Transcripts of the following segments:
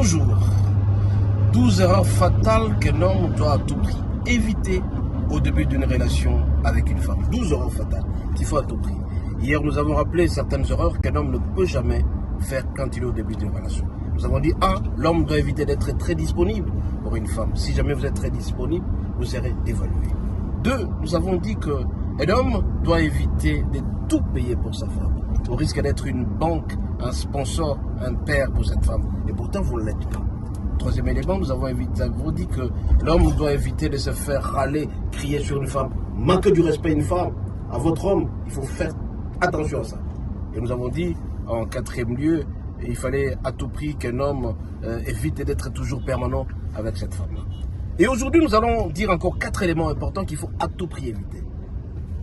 Toujours, 12 erreurs fatales qu'un homme doit à tout prix éviter au début d'une relation avec une femme. 12 erreurs fatales qu'il faut à tout prix. Hier, nous avons rappelé certaines erreurs qu'un homme ne peut jamais faire quand il est au début d'une relation. Nous avons dit, 1, l'homme doit éviter d'être très disponible pour une femme. Si jamais vous êtes très disponible, vous serez dévalué. 2, nous avons dit qu'un homme doit éviter de tout payer pour sa femme. Au risque d'être une banque, un sponsor, un père pour cette femme. Et pourtant, vous ne l'êtes pas. Troisième élément, nous avons dit que l'homme doit éviter de se faire râler, crier sur une femme. Manquer du respect à une femme, à votre homme, il faut faire attention à ça. Et nous avons dit, en quatrième lieu, il fallait à tout prix qu'un homme évite d'être toujours permanent avec cette femme-là. Et aujourd'hui, nous allons dire encore 4 éléments importants qu'il faut à tout prix éviter.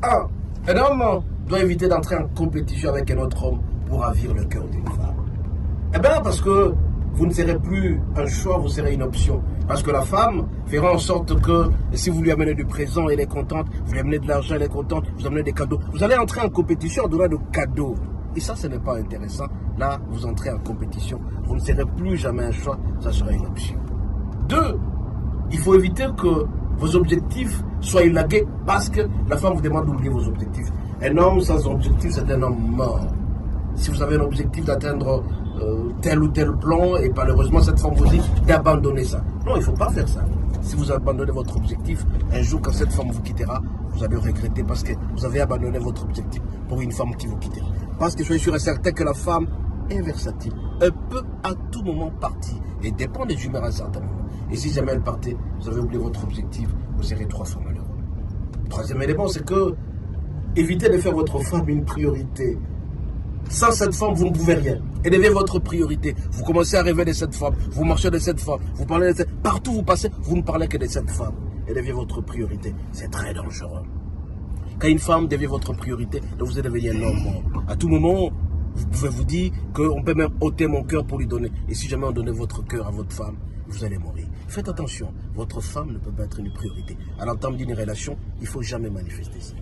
1. Un homme doit éviter d'entrer en compétition avec un autre homme pour ravir le cœur d'une femme. Eh bien, parce que vous ne serez plus un choix, vous serez une option. Parce que la femme fera en sorte que si vous lui amenez du présent, elle est contente. Vous lui amenez de l'argent, elle est contente. Vous amenez des cadeaux. Vous allez entrer en compétition en donnant de cadeaux. Et ça, ce n'est pas intéressant. Là, vous entrez en compétition. Vous ne serez plus jamais un choix, ça sera une option. 2. Il faut éviter que vos objectifs soient élagués parce que la femme vous demande d'oublier vos objectifs. Un homme sans objectif, c'est un homme mort. Si vous avez un objectif d'atteindre tel ou tel plan et malheureusement cette femme vous dit d'abandonner ça. Non, il ne faut pas faire ça. Si vous abandonnez votre objectif, un jour quand cette femme vous quittera, vous allez regretter parce que vous avez abandonné votre objectif pour une femme qui vous quittera. Parce que soyez sûr et certain que la femme est versatile. Elle peut à tout moment partir et dépend des humeurs à un certain moment. Et si jamais elle partait, vous avez oublié votre objectif, vous serez 3 fois malheureux. Troisième élément, c'est que évitez de faire votre femme une priorité. Sans cette femme, vous ne pouvez rien. Élevez votre priorité. Vous commencez à rêver de cette femme. Vous marchez de cette femme. Vous parlez de cette femme. Partout où vous passez, vous ne parlez que de cette femme. Élevez votre priorité. C'est très dangereux. Quand une femme devient votre priorité, vous allez devenir un homme. À tout moment, vous pouvez vous dire qu'on peut même ôter mon cœur pour lui donner. Et si jamais on donnait votre cœur à votre femme, vous allez mourir. Faites attention. Votre femme ne peut pas être une priorité. À l'entame d'une relation, il ne faut jamais manifester ça.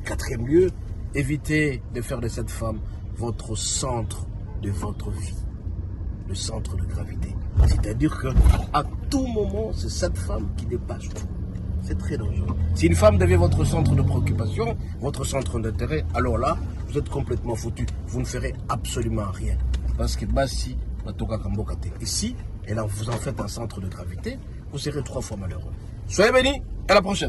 4e lieu, évitez de faire de cette femme votre centre de votre vie, le centre de gravité. C'est-à-dire qu'à tout moment, c'est cette femme qui dépasse tout. C'est très dangereux. Si une femme devient votre centre de préoccupation, votre centre d'intérêt, alors là, vous êtes complètement foutu. Vous ne ferez absolument rien. Parce que Bassi, et si vous en faites un centre de gravité, vous serez 3 fois malheureux. Soyez bénis, à la prochaine.